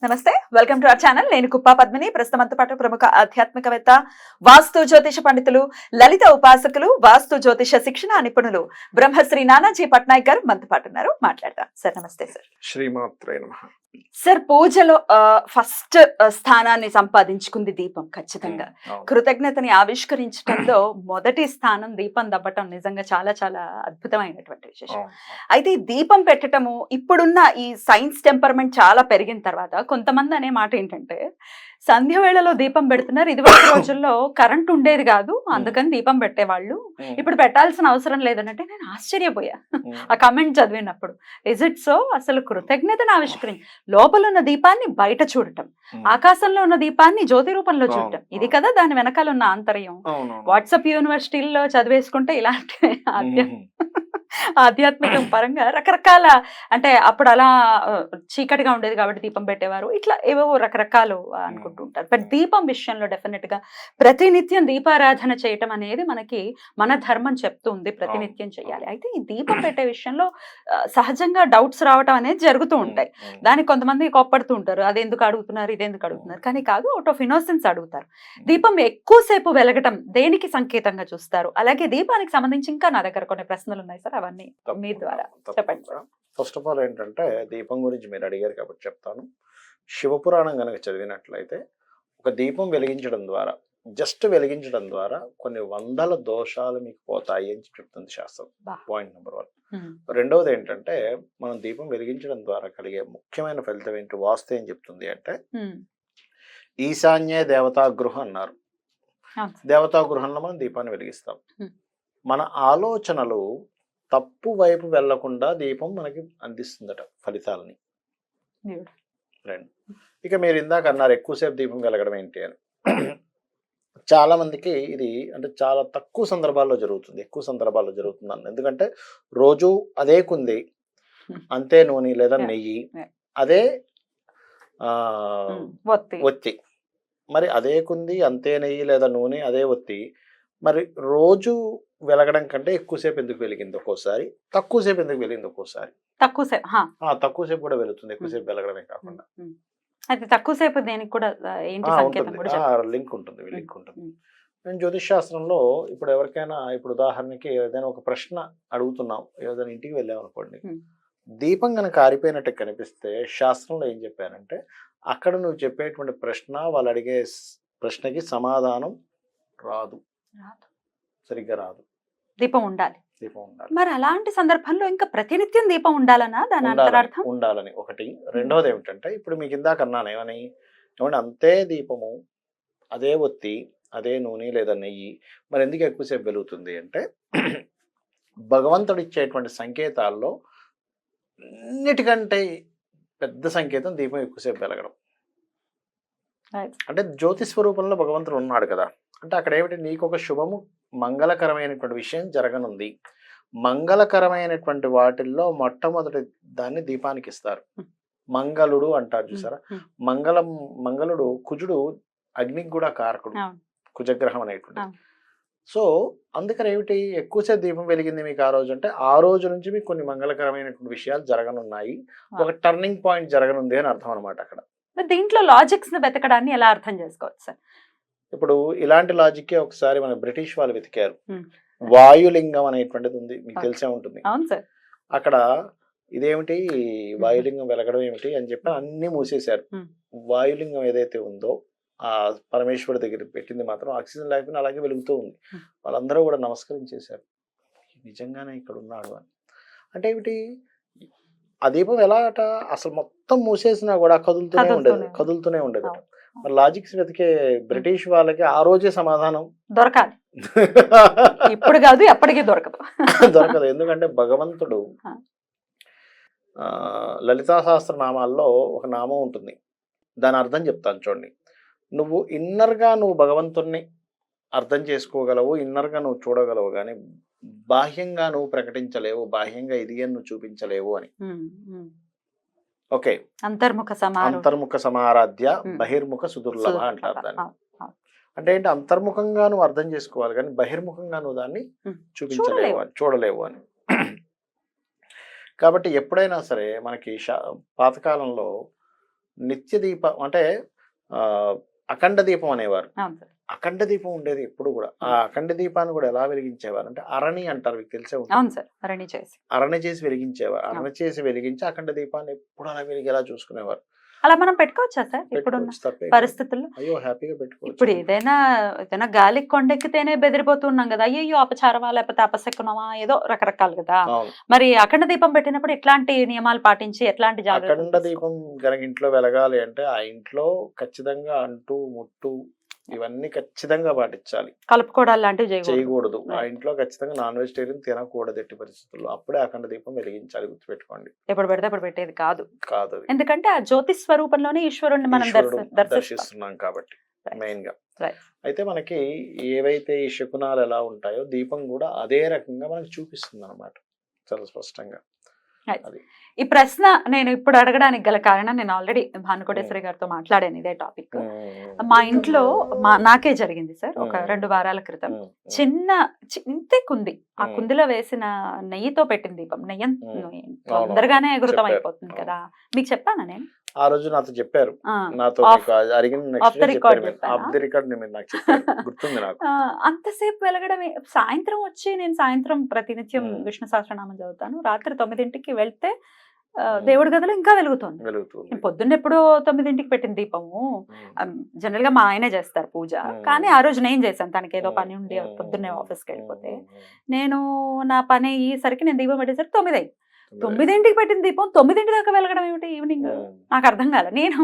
నమస్తే, welcome to our channel. నేను కుప్పా పద్మిని. ప్రస్తుతంతో పాటు ప్రముఖ ఆధ్యాత్మికవేత్త, వాస్తు జ్యోతిష పండితులు, లలిత ఉపాసకులు, వాస్తు జ్యోతిష శిక్షణ నిపుణులు బ్రహ్మశ్రీ నానాజీ పట్నాయక్ గారు మనతో పాటు ఉన్నారు. మాట్లాడతాం సార్. నమస్తే సార్. శ్రీమాత్రే నమః. సార్, పూజలో ఫస్ట్ స్థానాన్ని సంపాదించుకుంది దీపం. ఖచ్చితంగా కృతజ్ఞతని ఆవిష్కరించడంలో మొదటి స్థానం దీపం దవ్వటం నిజంగా చాలా చాలా అద్భుతమైనటువంటి విశేషం. అయితే ఈ దీపం పెట్టడము ఇప్పుడున్న ఈ సైన్స్ టెంపర్మెంట్ చాలా పెరిగిన తర్వాత కొంతమంది అనే మాట ఏంటంటే, సంధ్య వేళలో దీపం పెడుతున్నారు, ఇదివరకు రోజుల్లో కరెంట్ ఉండేది కాదు, అందుకని దీపం పెట్టేవాళ్ళు, ఇప్పుడు పెట్టాల్సిన అవసరం లేదనంటే నేను ఆశ్చర్యపోయా ఆ కమెంట్ చదివినప్పుడు. Is it so? అసలు కృతజ్ఞతను ఆవిష్కరించి లోపల ఉన్న దీపాన్ని బయట చూడటం, ఆకాశంలో ఉన్న దీపాన్ని జ్యోతి రూపంలో చూడటం, ఇది కదా దాని వెనకాల ఉన్న ఆంతర్యం. వాట్సాప్ యూనివర్సిటీల్లో చదివేసుకుంటే ఇలాంటి ఆధ్యాత్మిక పరంగా రకరకాల, అంటే అప్పుడు అలా చీకటిగా ఉండేది కాబట్టి దీపం పెట్టేవారు, ఇట్లా ఏవో రకరకాలు అనుకుంటూ ఉంటారు. బట్ దీపం విషయంలో డెఫినెట్ గా ప్రతినిత్యం దీపారాధన చేయటం అనేది మనకి మన ధర్మం చెప్తుంది, ప్రతినిత్యం చేయాలి. అయితే ఈ దీపం పెట్టే విషయంలో సహజంగా డౌట్స్ రావటం అనేది జరుగుతూ ఉంటాయి. దానికి కొంతమంది కోప్పడుతూ ఉంటారు, అది ఎందుకు అడుగుతున్నారు, ఇది ఎందుకు అడుగుతున్నారు. కానీ కాదు, అవుట్ ఆఫ్ ఇన్నోసెన్స్ అడుగుతారు. దీపం ఎక్కువసేపు వెలగటం దేనికి సంకేతంగా చూస్తారు? అలాగే దీపానికి సంబంధించి ఇంకా నా దగ్గర కొన్ని ప్రశ్నలు ఉన్నాయి సార్, అవన్నీ మీ ద్వారా చెప్పండి. ఫస్ట్ ఆఫ్ ఆల్ ఏంటంటే, దీపం గురించి మీరు అడిగారు కాబట్టి చెప్తాను. శివపురాణం కనుక చదివినట్లయితే, ఒక దీపం వెలిగించడం ద్వారా, జస్ట్ వెలిగించడం ద్వారా కొన్ని వందల దోషాలు మీకు పోతాయి అని చెప్తుంది శాస్త్రం. Point number 1. రెండవది ఏంటంటే, మనం దీపం వెలిగించడం ద్వారా కలిగే ముఖ్యమైన ఫలితం ఏంటి, వాస్తు ఏం చెప్తుంది అంటే, ఈశాన్యే దేవతాగృహం అన్నారు. దేవతాగృహంలో మనం దీపాన్ని వెలిగిస్తాం. మన ఆలోచనలు తప్పు వైపు వెళ్లకుండా దీపం మనకి అందిస్తుందట ఫలితాలని. ఇక మీరు ఇందాక అన్నారు ఎక్కువసేపు దీపం వెలగడం ఏంటి అని. చాలా మందికి ఇది అంటే చాలా తక్కువ సందర్భాల్లో జరుగుతుంది, ఎక్కువ సందర్భాల్లో జరుగుతుంది అన్న. ఎందుకంటే రోజు అదే కుంది, అంతే నూనె లేదా నెయ్యి, అదే ఒత్తి, మరి అదే కుంది, అంతే నెయ్యి లేదా నూనె, అదే ఒత్తి, మరి రోజు వెలగడం కంటే ఎక్కువసేపు ఎందుకు వెలిగింది ఒక్కోసారి, తక్కువసేపు ఎందుకు వెలిగింది ఒక్కోసారి. తక్కువసేపు కూడా వెలుగుతుంది, ఎక్కువసేపు వెలగడమే కాకుండా. అయితే తక్కువసేపు దేనికి కూడా లింక్ ఉంటుంది. నేను జ్యోతిష్ శాస్త్రంలో ఇప్పుడు ఎవరికైనా, ఇప్పుడు ఉదాహరణకి ఏదైనా ఒక ప్రశ్న అడుగుతున్నాం, ఏదైనా ఇంటికి వెళ్ళాం అనుకోండి, దీపం కనుక ఆరిపోయినట్టు కనిపిస్తే శాస్త్రంలో ఏం చెప్పారంటే, అక్కడ నువ్వు చెప్పేటువంటి ప్రశ్న, వాళ్ళు అడిగే ప్రశ్నకి సమాధానం రాదు, సరిగ్గా రాదు. దీపం ఉండాలి. మరి అలాంటి సందర్భంలో ఇంకా ప్రతినిత్యం దీపం ఉండాలనా దాని అంతరార్థం? ఉండాలని ఒకటి. రెండవది ఏమిటంటే, ఇప్పుడు మీకు ఇందాక అన్నాను ఏమని, అంతే దీపము, అదే ఒత్తి, అదే నూనె లేదా నెయ్యి, మరి ఎందుకు ఎక్కువసేపు వెలుగుతుంది అంటే, భగవంతుడు ఇచ్చేటువంటి సంకేతాల్లో అన్నిటికంటే పెద్ద సంకేతం దీపం ఎక్కువసేపు వెలగడం. అంటే జ్యోతి స్వరూపంలో భగవంతుడు ఉన్నాడు కదా, అంటే అక్కడ ఏమిటి, నీకు ఒక శుభము మంగళకరమైనటువంటి విషయం జరగనుంది. మంగళకరమైనటువంటి వాటిల్లో మొట్టమొదటి దాన్ని దీపానికి ఇస్తారు. మంగళుడు అంటారు చూసారా, మంగళుడు కుజుడు అగ్నికి కూడా కారకుడు, కుజగ్రహం అనేటువంటి. సో అందుకని ఏమిటి, ఎక్కువసేపు దీపం వెలిగింది మీకు ఆ రోజు అంటే, ఆ రోజు నుంచి మీకు కొన్ని మంగళకరమైనటువంటి విషయాలు జరగనున్నాయి, ఒక టర్నింగ్ పాయింట్ జరగనుంది అని అర్థం అనమాట. అక్కడ దీంట్లో లాజిక్స్ ని వెతకడాన్ని ఎలా అర్థం చేసుకోవచ్చు సార్? ఇప్పుడు ఇలాంటి లాజిక్కే ఒకసారి మన బ్రిటిష్ వాళ్ళు వెతికారు. వాయులింగం అనేటువంటిది ఉంది, మీకు తెలిసే ఉంటుంది. అక్కడ ఇదేమిటి, వాయులింగం వెలగడం ఏమిటి అని చెప్పి అన్ని మూసేశారు. వాయులింగం ఏదైతే ఉందో ఆ పరమేశ్వరుడి దగ్గర పెట్టింది మాత్రం ఆక్సిజన్ లేకపోయినా అలాగే వెలుగుతూ ఉంది. వాళ్ళందరూ కూడా నమస్కరించేశారు, నిజంగానే ఇక్కడ ఉన్నాడు అని. అంటే ఏమిటి, ఆ దీపం ఎలా అట, అసలు మొత్తం మూసేసినా కూడా కదులుతూనే ఉండేది. మరి లాజిక్స్ వెతికే బ్రిటిష్ వాళ్ళకి ఆ రోజే సమాధానం దొరకాలి, ఇప్పుడు కాదు ఎప్పటికీ దొరకదు. ఎందుకంటే భగవంతుడు లలితా సహస్రనామాల్లో ఒక నామం ఉంటుంది, దాని అర్థం చెప్తాను చూడండి. నువ్వు ఇన్నర్గా నువ్వు భగవంతుణ్ణి అర్థం చేసుకోగలవు, ఇన్నర్గా నువ్వు చూడగలవు, కానీ బాహ్యంగా నువ్వు ప్రకటించలేవు, బాహ్యంగా ఇది అని నువ్వు చూపించలేవు అని. ఓకే, అంతర్ముఖ సమారాధ్య బహిర్ముఖ సుదుర్లభ అంటారు దాన్ని. అంటే ఏంటి, అంతర్ముఖంగా నువ్వు అర్థం చేసుకోవాలి కానీ బహిర్ముఖంగా నువ్వు దాన్ని చూపించలేవు అని, చూడలేవు అని. కాబట్టి ఎప్పుడైనా సరే మనకి పాతకాలంలో నిత్య దీపం అంటే అఖండ దీపం అనేవారు. అవును సార్. అఖండ దీపం ఉండేది ఎప్పుడు కూడా. ఆ అఖండ దీపాన్ని కూడా ఎలా వెలిగించేవారు అంటే అరణి అంటారు, మీకు తెలిసే ఉంటుంది. అవును సార్. అరణి చేసి వెలిగించేవారు. అరణి చేసి వెలిగించి అఖండ దీపాన్ని ఎప్పుడు అలా వెలిగేలా చూసుకునేవారు. అలా మనం పెట్టుకోవచ్చా సార్ ఇప్పుడున్న పెట్టుకోవచ్చు, తప్పేం కాదు. పరిస్థితుల్లో? అయ్యో హ్యాపీగా ఇప్పుడు పెట్టుకోవచ్చు. ఏదైనా గాలికి కొండెక్కితేనే బెదిరిపోతున్నాం కదా, అయ్యో అపచారమా లేకపోతే అపశకునమా, ఏదో రకరకాలు కదా. అవును. మరి అఖండ దీపం పెట్టినప్పుడు ఎట్లాంటి నియమాలు పాటించి ఎట్లాంటి అఖండ జాగ్రత్తలు దీపం కనుక ఇంట్లో వెలగాలి అంటే ఆ ఇంట్లో ఖచ్చితంగా అంటు ముట్టు ఇవన్నీ ఖచ్చితంగా పాటించాలి. కలుపుకోవడాలు లాంటివి చేయకూడదు. ఆ Right. ఇంట్లో ఖచ్చితంగా నాన్ వెజిటేరియన్ తినకూడదు ఎట్టి పరిస్థితుల్లో. అప్పుడే అఖండ దీపం వెలిగించాలి, గుర్తుపెట్టుకోండి. ఎప్పుడు పెడితే అప్పుడు పెట్టేది కాదు, కాదు అది. ఎందుకంటే ఆ జ్యోతి స్వరూపంలోనే ఈశ్వరుణ్ణి మనం ఈశ్వరుడు దర్శిస్తాం. దర్శిస్తున్నాం కాబట్టి Right. మెయిన్ గా. Right. అయితే మనకి ఏవైతే ఈ శకునాలు ఎలా ఉంటాయో దీపం కూడా అదే రకంగా మనకి చూపిస్తుంది అనమాట, చాలా స్పష్టంగా. Right. అది ఈ ప్రశ్న నేను ఇప్పుడు అడగడానికి గల కారణం, నేను ఆల్రెడీ భానుకోటేశ్వరి గారితో మాట్లాడాను ఇదే టాపిక్. మా ఇంట్లో నాకే జరిగింది సార్ ఒక 2 వారాల క్రితం. ఇంతే కుంది, ఆ కుందిలో వేసిన నెయ్యితో పెట్టిన దీపం. నెయ్యి తొందరగానే ఎగురుతం అయిపోతుంది కదా, మీకు చెప్పానా నేను? ఆ రోజు నాతో చెప్పారు, నాతో అడిగిన నాకు చెప్పారు, గుర్తుంది నాకు. అంతసేపు వెలగడమే. సాయంత్రం వచ్చి నేను సాయంత్రం ప్రతినిత్యం విష్ణు సహస్రనామం చదువుతాను. రాత్రి 9ంటికి వెళ్తే దేవుడి గదిలో ఇంకా వెలుగుతుంది. పొద్దున్న ఎప్పుడో 9ంటికి పెట్టిన దీపము. జనరల్ గా మా ఆయనే చేస్తారు పూజ, కానీ ఆ రోజు నేను చేశాను. తనకి ఏదో పని ఉండి పొద్దున్నే ఆఫీస్కి వెళ్ళిపోతే నేను నా పని అయ్యేసరికి నేను దీపం పెట్టేసరికి 9 అయింది. 9ంటికి పెట్టిన దీపం 9 దాకా వెలగడం ఏమిటి ఈవినింగ్? నాకు అర్థం కాలే. నేను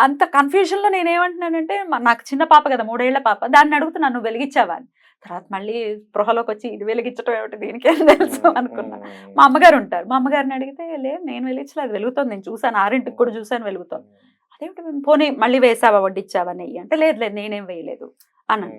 అంత కన్ఫ్యూజన్ లో నేనేమంటున్నానంటే, నాకు చిన్న పాప కదా, 3 ఏళ్ల పాప, దాన్ని అడుగుతున్నాను నువ్వు వెలిగించావా అని. తర్వాత మళ్ళీ స్పృహలోకి వచ్చి ఇది వెలిగించడం ఏమిటి, దీనికి ఏం తెలుసు అనుకున్నా. మా అమ్మగారు ఉంటారు, మా అమ్మగారిని అడిగితే లేదు నేను వెలిగించలేదు, వెలుగుతుంది, నేను చూసాను, 6ంటికి కూడా చూసాను వెలుగుతుంది. అదేమిటి పోనీ మళ్ళీ వేసావా, వడ్డిచ్చావా నెయ్యి అంటే లేదు లేదు నేనేం వేయలేదు అన్నాను.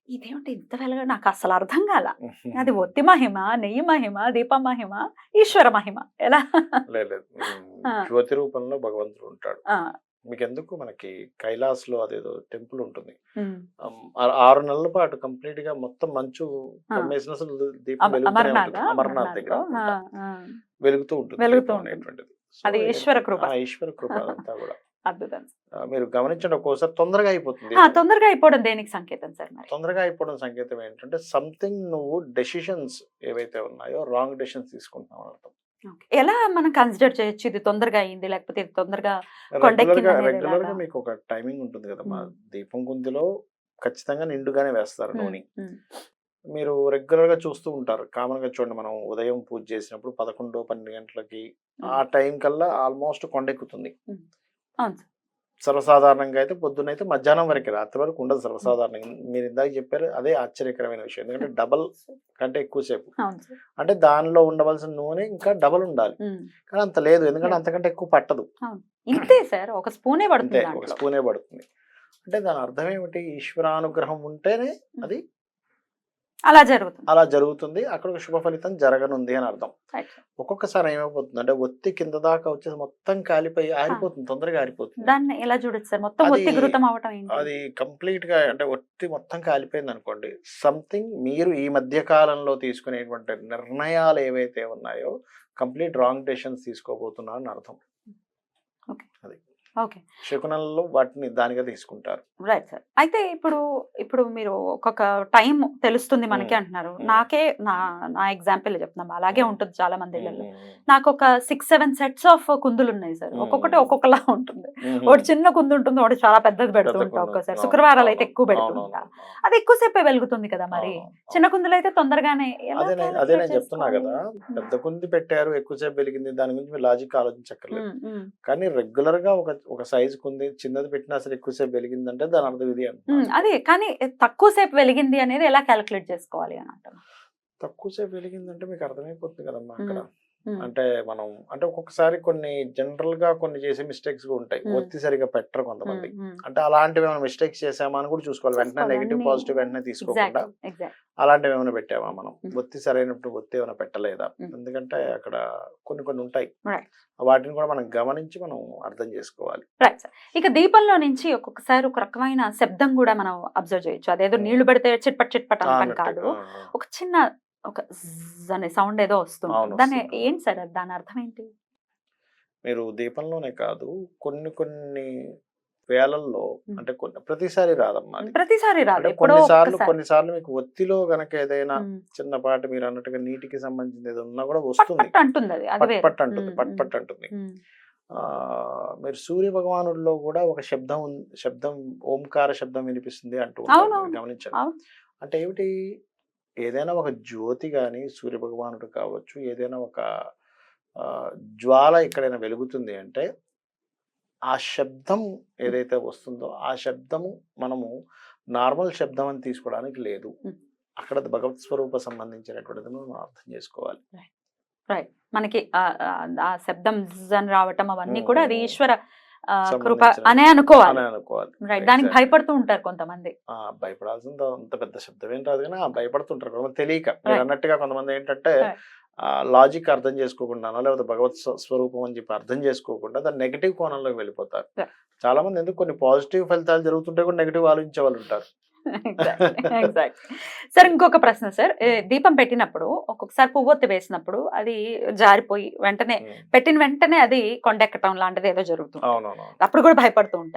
ఇదేమిటి ఇంత వెలగా, నాకు అసలు అర్థం కాల. అది ఒత్తి మహిమ, నెయ్యి మహిమ, దీప మహిమ, ఈశ్వర మహిమ ఎలా? లేదు, జ్యోతి రూపంలో భగవంతుడు ఉంటాడు. మీకెందుకు, మనకి కైలాస్ లో అదేదో టెంపుల్ ఉంటుంది, 6 నెలల పాటు కంప్లీట్ గా మొత్తం మంచు కమ్మేసిన అసలు దీపం వెలుగుతూనే ఉంటుంది. అమర్నాథ్ దగ్గర వెలుగుతూ ఉంటుంది అనేటువంటిది. అది ఈశ్వర కృప. ఈశ్వర కృప అంతా కూడా అద్భుతం. మీరు గమనించండి, ఒక్కోసారి తొందరగా అయిపోతుంది. తొందరగా అయిపోవడం దేనికి సంకేతం సార్? తొందరగా అయిపోవడం సంకేతం ఏంటంటే సంథింగ్ నువ్వు డెసిషన్స్ ఏవైతే ఉన్నాయో రాంగ్ డెసిషన్స్ తీసుకుంటున్నావు అర్థం. ఎలా మనం కన్సిడర్ చేయొచ్చు ఇది తొందరగా అయింది లేకపోతే ఇది తొందరగా రెగ్యులర్ గా మీకు ఒక టైమింగ్ ఉంటుంది కదా. మా దీపం కుందిలో ఖచ్చితంగా నిండుగానే వేస్తారు నూనె. మీరు రెగ్యులర్ గా చూస్తూ ఉంటారు, కామన్ గా చూడండి, మనం ఉదయం పూజ చేసినప్పుడు 11-12 గంటలకి ఆ టైం కల్లా ఆల్మోస్ట్ కొండెక్కుతుంది. సర్వసాధారణంగా అయితే పొద్దున్నైతే మధ్యాహ్నం వరకు, రాత్రి వరకు ఉండదు సర్వసాధారణంగా. మీరు ఇందాక చెప్పారు, అదే ఆశ్చర్యకరమైన విషయం. ఎందుకంటే డబల్ కంటే ఎక్కువసేపు, అంటే దానిలో ఉండవలసిన నూనె ఇంకా డబల్ ఉండాలి, కానీ అంత లేదు, ఎందుకంటే అంతకంటే ఎక్కువ పట్టదు. ఇంతే సార్, ఒక స్పూనే పడుతుంది, ఒక స్పూనే పడుతుంది. అంటే దాని అర్థం ఏమిటి, ఈశ్వరానుగ్రహం ఉంటేనే అది అలా జరుగుతుంది, అక్కడ ఒక శుభ ఫలితం జరగనుంది అని అర్థం. ఒక్కొక్కసారి ఏమైపోతుంది అంటే ఒత్తి కింద దాకా వచ్చేసి మొత్తం కాలిపోయి ఆరిపోతుంది, తొందరగా ఆరిపోతుంది. దాన్ని ఎలా చూడొచ్చు సార్? మొత్తం ఒత్తి ఘృతం అవటం ఏంటి? అది కంప్లీట్ గా అంటే ఒత్తి మొత్తం కాలిపోయింది అనుకోండి, సంథింగ్ మీరు ఈ మధ్య కాలంలో తీసుకునేటువంటి నిర్ణయాలు ఏవైతే ఉన్నాయో కంప్లీట్ రాంగ్ డెసిషన్స్ తీసుకోబోతున్నారు అని అర్థం. అది శకునాలలో వాటిని దానిగా తీసుకుంటారు. Right sir. అయితే ఇప్పుడు మీరు ఒక్కొక్క టైం తెలుస్తుంది మనకి అంటున్నారు. నాకే నా ఎగ్జాంపుల్ చెప్తున్నాం, అలాగే ఉంటుంది చాలా మంది ఇళ్ళలో. నాకు ఒక 6-7 సెట్స్ ఆఫ్ కుందులు ఉన్నాయి సార్, ఒక్కొక్కటి ఒక్కొక్కలా ఉంటుంది. ఒకటి చిన్న కుందు ఉంటుంది, ఒకటి చాలా పెద్దది పెడుతుంటా. ఒక్కోసారి శుక్రవారాలు అయితే ఎక్కువ పెడుతుంటా, అది ఎక్కువసేపే వెలుగుతుంది కదా. మరి చిన్న కుందులు అయితే తొందరగానే. అదే నేను చెప్తున్నా కదా, పెద్ద కుంది పెట్టారు ఎక్కువసేపు వెలిగింది, దాని గురించి మీరు లాజిక్ ఆలోచించక్కర్లేదు. కానీ రెగ్యులర్ గా ఒక సైజు కుంది చిన్నది పెట్టినా సరే ఎక్కువసేపు వెలిగిందంటే దాని అర్థం ఇది అంటే. అదే, కానీ తక్కువసేపు వెలిగింది అనేది ఎలా క్యాలిక్యులేట్ చేసుకోవాలి అని అంటారు? తక్కువసేపు వెలిగిందంటే మీకు అర్థమైపోతుంది కదమ్మా అక్కడ. అంటే మనం అంటే ఒక్కొక్కసారి కొన్ని జనరల్ గా కొన్ని చేసే మిస్టేక్స్ కూడా ఉంటాయి, ఒత్తి సరిగా పెట్టరు కొంతమంది. అంటే అలాంటివి ఏమైనా మిస్టేక్స్ చేసామా అని కూడా చూసుకోవాలి, వెంటనే నెగిటివ్ పాజిటివ్ వెంటనే తీసుకోకుండా అలాంటివి ఏమైనా పెట్టామా మనం, ఒత్తి సరైనప్పుడు ఒత్తి ఏమైనా పెట్టలేదా, ఎందుకంటే అక్కడ కొన్ని ఉంటాయి, వాటిని కూడా మనం గమనించి మనం అర్థం చేసుకోవాలి. ఇక దీపంలో నుంచి ఒక్కొక్కసారి ఒక రకమైన శబ్దం కూడా మనం అబ్జర్వ్ చేయొచ్చు. అదేదో నీళ్లు పెడితే చిట్పట్ అనడం కాదు, ఒక చిన్న ఒక అనే సౌండ్ ఏదో వస్తుంది. దాని ఏంటి సార్, దాని అర్థం ఏంటి? మీరు దీపంలోనే కాదు, కొన్ని వేళల్లో అంటే ప్రతిసారి రాదమ్మా అది. ప్రతిసారి రాదు, అంటే ఎప్పుడో ఒక్కసారి. కొన్నిసార్లు మీకు ఒత్తిలో గనక ఏదైనా చిన్నపాటి మీరు అన్నట్టుగా నీటికి సంబంధించింది ఏదో ఉన్నా కూడా వస్తుంది, పట్ అంటుంది అది, అది వేరు. పట్ అంటుంది, పట్ అంటుంది. మీరు సూర్య భగవానుడిలో కూడా ఒక శబ్దం ఓంకార శబ్దం వినిపిస్తుంది అంటూ ఉంటారు, అవును, మీరు గమనించండి. అవును. అంటే ఏమిటి, ఏదైనా ఒక జ్యోతి కానీ సూర్య భగవానుడు కావచ్చు, ఏదైనా ఒక జ్వాల ఎక్కడైనా వెలుగుతుంది అంటే ఆ శబ్దం ఏదైతే వస్తుందో ఆ శబ్దము మనము నార్మల్ శబ్దం అని తీసుకోవడానికి లేదు, అక్కడ భగవత్ స్వరూప సంబంధించినటువంటిది మనం అర్థం చేసుకోవాలి. రైట్, మనకి ఆ శబ్దం zzz అని రావటం అవన్నీ కూడా అది ఈశ్వర కృప అనే అనుకోవాలి. రైట్, దానికి భయపడుతూ ఉంటారు కొంతమంది. భయపడాల్సింది అంత పెద్ద శబ్దం ఏం రాదు కానీ భయపడుతుంటారు కొంతమంది తెలియక. మీరు అన్నట్టుగా కొంతమంది ఏంటంటే లాజిక్ అర్థం చేసుకోకుండానో లేకపోతే భగవత్ స్వరూపం అని చెప్పి అర్థం చేసుకోకుండా దాని నెగిటివ్ కోణంలోకి వెళ్ళిపోతారు. చాలా మంది ఎందుకు కొన్ని పాజిటివ్ ఫలితాలు జరుగుతుంటే కూడా నెగిటివ్ ఆలోచించే వాళ్ళు ఉంటారు. సార్ ఇంకొక ప్రశ్న సార్, దీపం పెట్టినప్పుడు ఒక్కొక్కసారి పువ్వొత్తి వేసినప్పుడు అది జారిపోయి వెంటనే పెట్టిన వెంటనే అది కొండెక్కటం లాంటిది ఏదో జరుగుతుంది, అవునవును. అప్పుడు కూడా భయపడుతూ ఉంటారు.